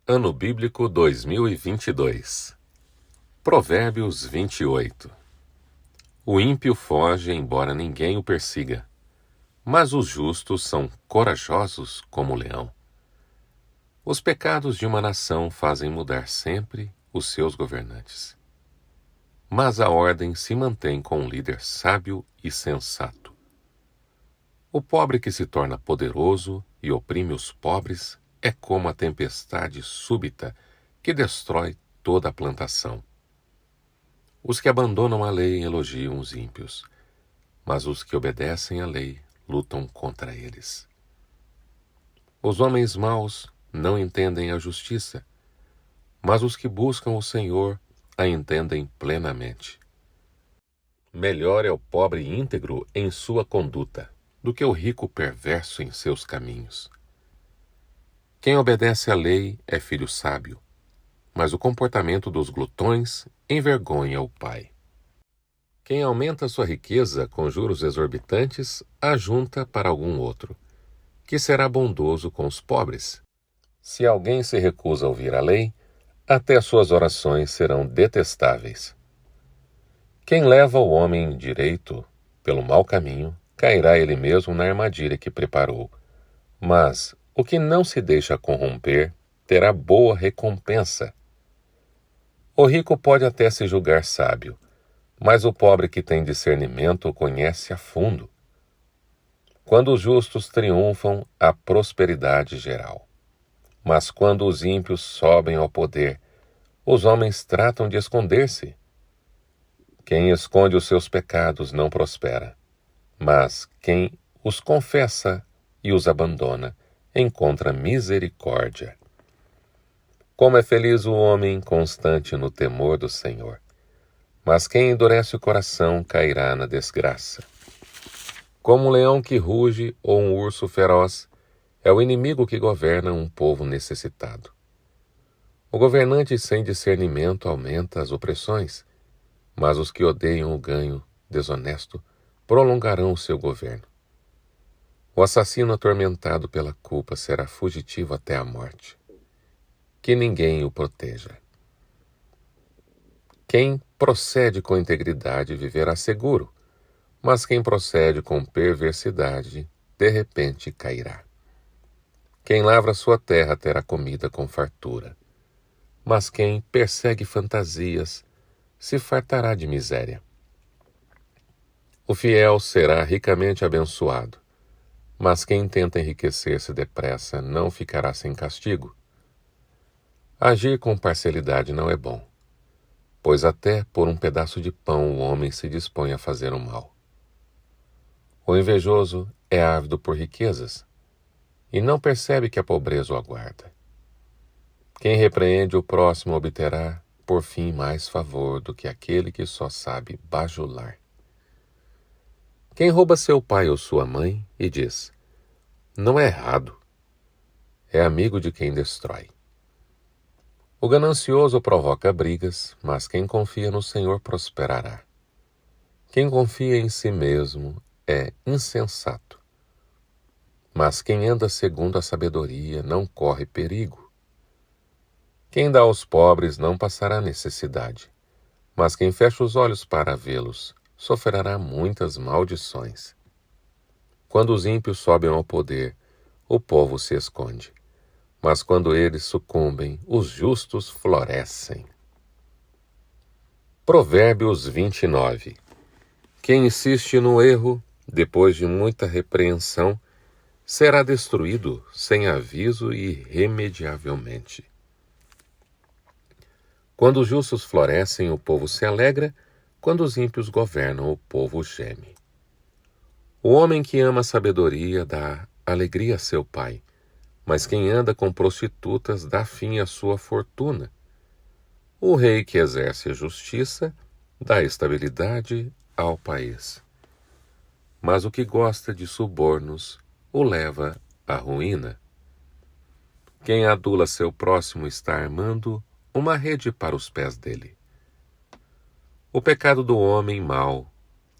Ano Bíblico 2022. Provérbios 28. O ímpio foge embora ninguém o persiga, mas os justos são corajosos como o leão. Os pecados de uma nação fazem mudar sempre os seus governantes. Mas a ordem se mantém com um líder sábio e sensato. O pobre que se torna poderoso e oprime os pobres é como a tempestade súbita que destrói toda a plantação. Os que abandonam a lei elogiam os ímpios, mas os que obedecem à lei lutam contra eles. Os homens maus não entendem a justiça, mas os que buscam o Senhor a entendem plenamente. Melhor é o pobre íntegro em sua conduta do que o rico perverso em seus caminhos. Quem obedece à lei é filho sábio, mas o comportamento dos glutões envergonha o pai. Quem aumenta sua riqueza com juros exorbitantes, ajunta para algum outro, que será bondoso com os pobres. Se alguém se recusa a ouvir a lei, até suas orações serão detestáveis. Quem leva o homem direito pelo mau caminho, cairá ele mesmo na armadilha que preparou. Mas o que não se deixa corromper terá boa recompensa. O rico pode até se julgar sábio, mas o pobre que tem discernimento o conhece a fundo. Quando os justos triunfam, há prosperidade geral. Mas quando os ímpios sobem ao poder, os homens tratam de esconder-se. Quem esconde os seus pecados não prospera, mas quem os confessa e os abandona encontra misericórdia. Como é feliz o homem constante no temor do Senhor, mas quem endurece o coração cairá na desgraça. Como um leão que ruge ou um urso feroz, é o inimigo que governa um povo necessitado. O governante sem discernimento aumenta as opressões, mas os que odeiam o ganho desonesto prolongarão o seu governo. O assassino atormentado pela culpa será fugitivo até a morte. Que ninguém o proteja. Quem procede com integridade viverá seguro, mas quem procede com perversidade, de repente cairá. Quem lavra sua terra terá comida com fartura, mas quem persegue fantasias se fartará de miséria. O fiel será ricamente abençoado, mas quem tenta enriquecer-se depressa não ficará sem castigo. Agir com parcialidade não é bom, pois até por um pedaço de pão o homem se dispõe a fazer o mal. O invejoso é ávido por riquezas e não percebe que a pobreza o aguarda. Quem repreende o próximo obterá, por fim, mais favor do que aquele que só sabe bajular. Quem rouba seu pai ou sua mãe e diz, não é errado, é amigo de quem destrói. O ganancioso provoca brigas, mas quem confia no Senhor prosperará. Quem confia em si mesmo é insensato, mas quem anda segundo a sabedoria não corre perigo. Quem dá aos pobres não passará necessidade, mas quem fecha os olhos para vê-los sofrerá muitas maldições. Quando os ímpios sobem ao poder, o povo se esconde, mas quando eles sucumbem, os justos florescem. Provérbios 29. Quem insiste no erro, depois de muita repreensão, será destruído sem aviso e irremediavelmente. Quando os justos florescem, o povo se alegra, quando os ímpios governam, o povo geme. O homem que ama a sabedoria dá alegria a seu pai, mas quem anda com prostitutas dá fim à sua fortuna. O rei que exerce a justiça dá estabilidade ao país, mas o que gosta de subornos o leva à ruína. Quem adula seu próximo está armando uma rede para os pés dele. O pecado do homem mau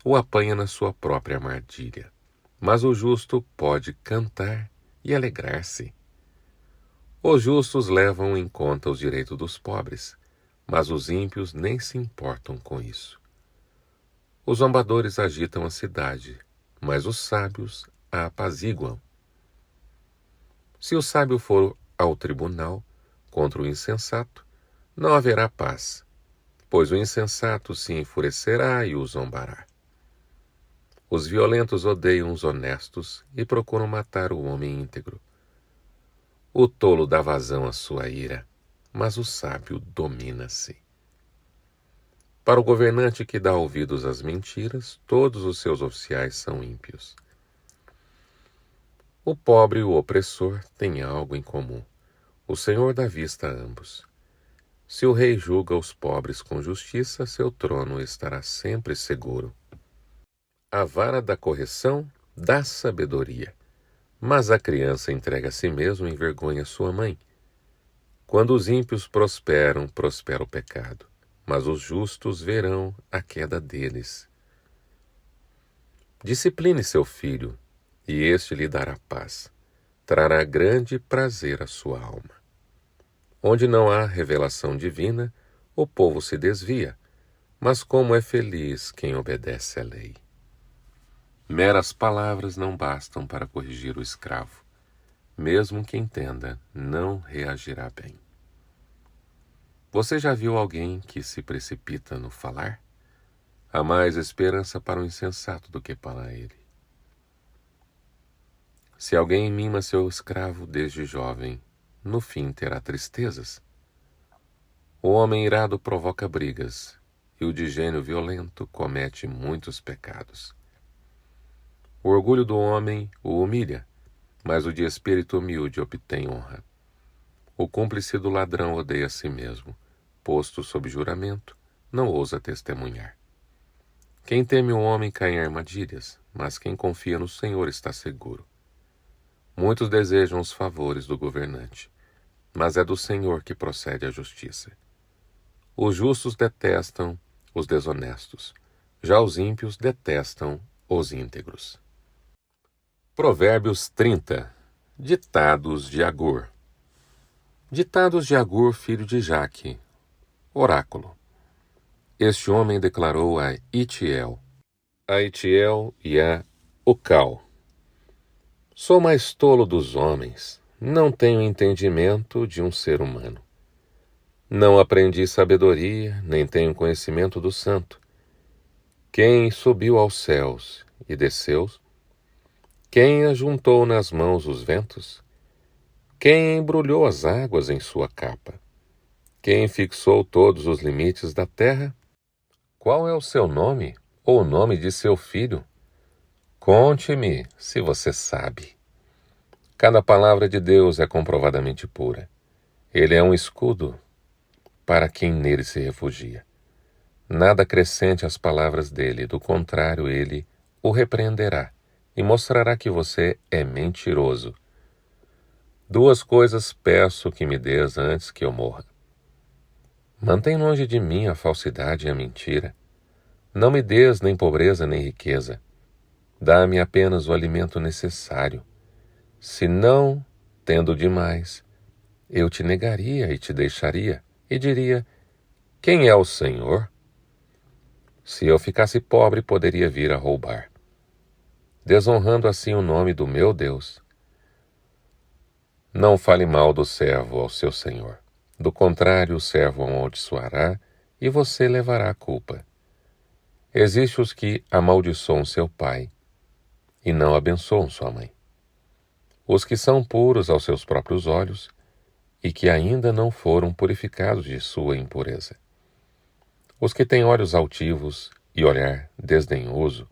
o apanha na sua própria armadilha, mas o justo pode cantar e alegrar-se. Os justos levam em conta os direitos dos pobres, mas os ímpios nem se importam com isso. Os zombadores agitam a cidade, mas os sábios a apaziguam. Se o sábio for ao tribunal contra o insensato, não haverá paz, pois o insensato se enfurecerá e o zombará. Os violentos odeiam os honestos e procuram matar o homem íntegro. O tolo dá vazão à sua ira, mas o sábio domina-se. Para o governante que dá ouvidos às mentiras, todos os seus oficiais são ímpios. O pobre e o opressor têm algo em comum. O Senhor dá vista a ambos. Se o rei julga os pobres com justiça, seu trono estará sempre seguro. A vara da correção dá sabedoria, mas a criança entrega a si mesmo e envergonha sua mãe. Quando os ímpios prosperam, prospera o pecado, mas os justos verão a queda deles. Discipline seu filho, e este lhe dará paz. Trará grande prazer à sua alma. Onde não há revelação divina, o povo se desvia, mas como é feliz quem obedece à lei. Meras palavras não bastam para corrigir o escravo. Mesmo que entenda, não reagirá bem. Você já viu alguém que se precipita no falar? Há mais esperança para o insensato do que para ele. Se alguém mima seu escravo desde jovem, no fim terá tristezas. O homem irado provoca brigas, e o de gênio violento comete muitos pecados. O orgulho do homem o humilha, mas o de espírito humilde obtém honra. O cúmplice do ladrão odeia a si mesmo, posto sob juramento, não ousa testemunhar. Quem teme o homem cai em armadilhas, mas quem confia no Senhor está seguro. Muitos desejam os favores do governante, mas é do Senhor que procede a justiça. Os justos detestam os desonestos, já os ímpios detestam os íntegros. Provérbios 30. Ditados de Agur. Ditados de Agur, filho de Jaque. Oráculo. Este homem declarou a Itiel e a Ucal: Sou mais tolo dos homens, não tenho entendimento de um ser humano. Não aprendi sabedoria, nem tenho conhecimento do santo. Quem subiu aos céus e desceu? Quem ajuntou nas mãos os ventos? Quem embrulhou as águas em sua capa? Quem fixou todos os limites da terra? Qual é o seu nome, ou o nome de seu filho? Conte-me, se você sabe. Cada palavra de Deus é comprovadamente pura. Ele é um escudo para quem nele se refugia. Nada acrescente às palavras dele, do contrário, ele o repreenderá e mostrará que você é mentiroso. 2 coisas peço que me dês antes que eu morra. Mantém longe de mim a falsidade e a mentira. Não me dês nem pobreza nem riqueza. Dá-me apenas o alimento necessário. Se não, tendo demais, eu te negaria e te deixaria, e diria: quem é o Senhor? Se eu ficasse pobre, poderia vir a roubar, desonrando assim o nome do meu Deus. Não fale mal do servo ao seu senhor. Do contrário, o servo o amaldiçoará e você levará a culpa. Existem os que amaldiçoam seu pai e não abençoam sua mãe. Os que são puros aos seus próprios olhos e que ainda não foram purificados de sua impureza. Os que têm olhos altivos e olhar desdenhoso,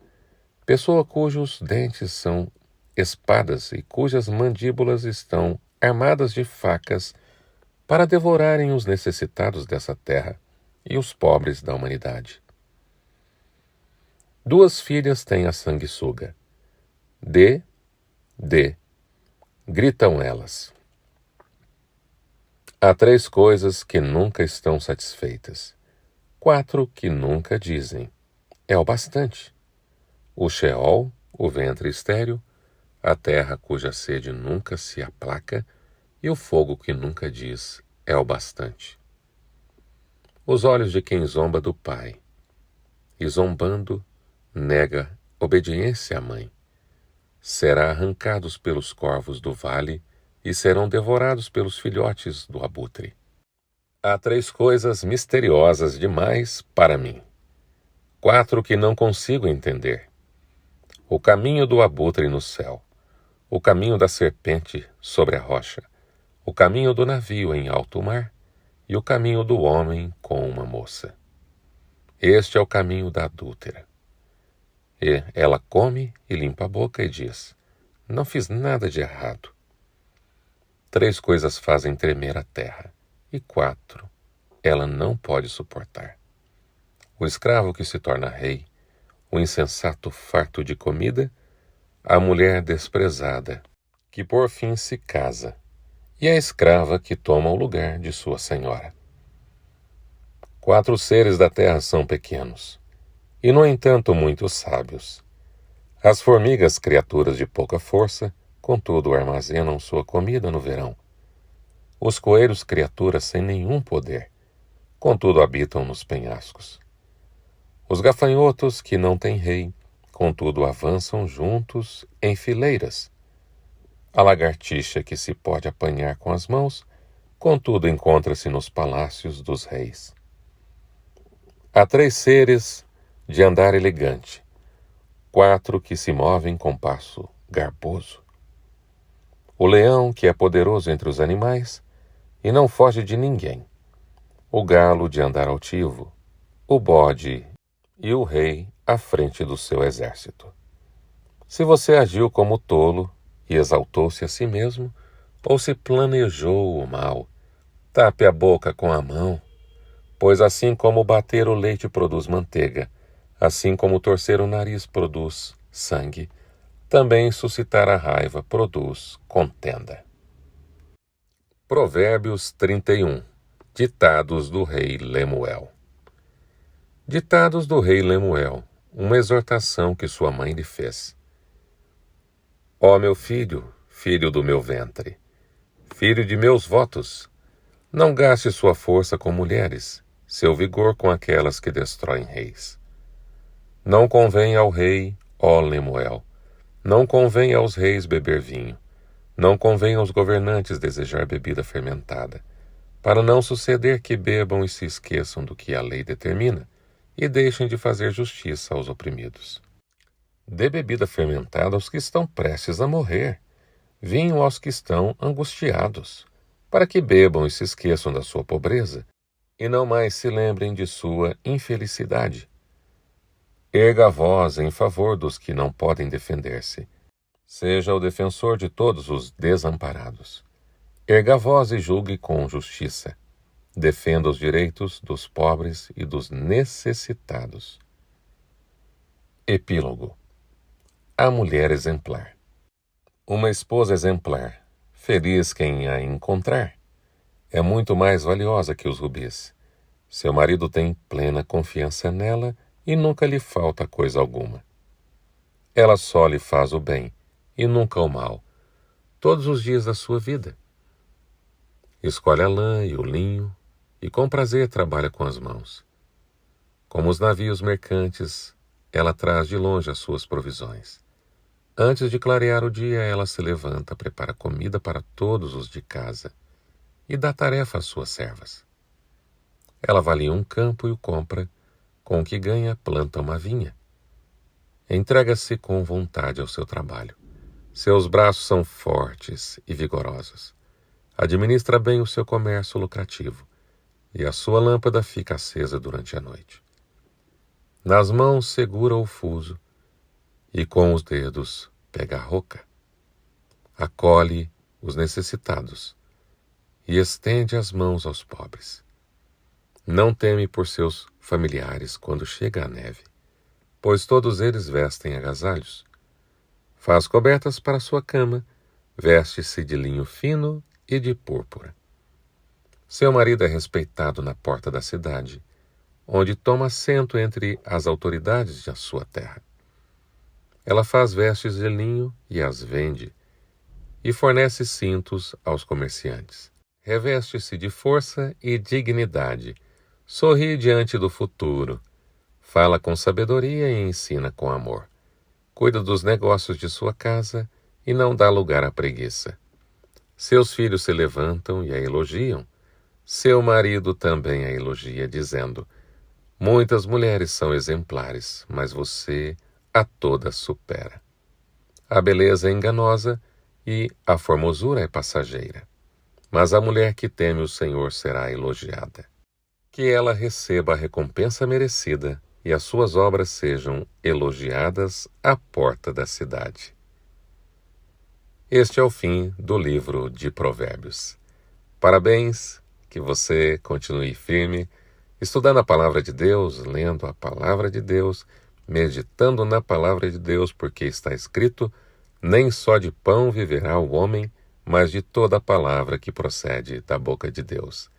pessoa cujos dentes são espadas e cujas mandíbulas estão armadas de facas para devorarem os necessitados dessa terra e os pobres da humanidade. 2 filhas têm a sanguessuga. Dê, gritam elas. Há 3 coisas que nunca estão satisfeitas. 4 que nunca dizem: é o bastante. O Sheol, o ventre estéril, a terra cuja sede nunca se aplaca, e o fogo que nunca diz é o bastante. Os olhos de quem zomba do pai, e zombando, nega obediência à mãe, será arrancados pelos corvos do vale e serão devorados pelos filhotes do abutre. Há 3 coisas misteriosas demais para mim, 4 que não consigo entender. O caminho do abutre no céu, o caminho da serpente sobre a rocha, o caminho do navio em alto mar e o caminho do homem com uma moça. Este é o caminho da adúltera. E ela come e limpa a boca e diz: não fiz nada de errado. 3 coisas fazem tremer a terra, e 4 ela não pode suportar: o escravo que se torna rei, o insensato farto de comida, a mulher desprezada, que por fim se casa, e a escrava que toma o lugar de sua senhora. 4 seres da terra são pequenos, e no entanto muito sábios. As formigas, criaturas de pouca força, contudo armazenam sua comida no verão. Os coelhos, criaturas sem nenhum poder, contudo habitam nos penhascos. Os gafanhotos, que não têm rei, contudo avançam juntos em fileiras. A lagartixa, que se pode apanhar com as mãos, contudo encontra-se nos palácios dos reis. Há 3 seres de andar elegante, 4 que se movem com passo garboso. O leão, que é poderoso entre os animais e não foge de ninguém. O galo, de andar altivo. O bode e o rei à frente do seu exército. Se você agiu como tolo e exaltou-se a si mesmo, ou se planejou o mal, tape a boca com a mão, pois assim como bater o leite produz manteiga, assim como torcer o nariz produz sangue, também suscitar a raiva produz contenda. Provérbios 31. Ditados do rei Lemuel. Ditados do rei Lemuel, uma exortação que sua mãe lhe fez. Ó meu filho, filho do meu ventre, filho de meus votos, não gaste sua força com mulheres, seu vigor com aquelas que destroem reis. Não convém ao rei, ó Lemuel, não convém aos reis beber vinho, não convém aos governantes desejar bebida fermentada, para não suceder que bebam e se esqueçam do que a lei determina, e deixem de fazer justiça aos oprimidos. Dê bebida fermentada aos que estão prestes a morrer, vinho aos que estão angustiados, para que bebam e se esqueçam da sua pobreza, e não mais se lembrem de sua infelicidade. Erga a voz em favor dos que não podem defender-se. Seja o defensor de todos os desamparados. Erga a voz e julgue com justiça. Defenda os direitos dos pobres e dos necessitados. Epílogo. A mulher exemplar. Uma esposa exemplar, feliz quem a encontrar, é muito mais valiosa que os rubis. Seu marido tem plena confiança nela e nunca lhe falta coisa alguma. Ela só lhe faz o bem e nunca o mal, todos os dias da sua vida. Escolhe a lã e o linho, e com prazer trabalha com as mãos. Como os navios mercantes, ela traz de longe as suas provisões. Antes de clarear o dia, ela se levanta, prepara comida para todos os de casa e dá tarefa às suas servas. Ela avalia um campo e o compra, com o que ganha, planta uma vinha. Entrega-se com vontade ao seu trabalho. Seus braços são fortes e vigorosos. Administra bem o seu comércio lucrativo, e a sua lâmpada fica acesa durante a noite. Nas mãos segura o fuso, e com os dedos pega a roca. Acolhe os necessitados, e estende as mãos aos pobres. Não teme por seus familiares quando chega a neve, pois todos eles vestem agasalhos. Faz cobertas para sua cama, veste-se de linho fino e de púrpura. Seu marido é respeitado na porta da cidade, onde toma assento entre as autoridades da sua terra. Ela faz vestes de linho e as vende, e fornece cintos aos comerciantes. Reveste-se de força e dignidade, sorri diante do futuro, fala com sabedoria e ensina com amor. Cuida dos negócios de sua casa e não dá lugar à preguiça. Seus filhos se levantam e a elogiam. Seu marido também a elogia, dizendo: muitas mulheres são exemplares, mas você a todas supera. A beleza é enganosa e a formosura é passageira, mas a mulher que teme o Senhor será elogiada. Que ela receba a recompensa merecida e as suas obras sejam elogiadas à porta da cidade. Este é o fim do livro de Provérbios. Parabéns, que você continue firme, estudando a Palavra de Deus, lendo a Palavra de Deus, meditando na Palavra de Deus, porque está escrito: nem só de pão viverá o homem, mas de toda a palavra que procede da boca de Deus.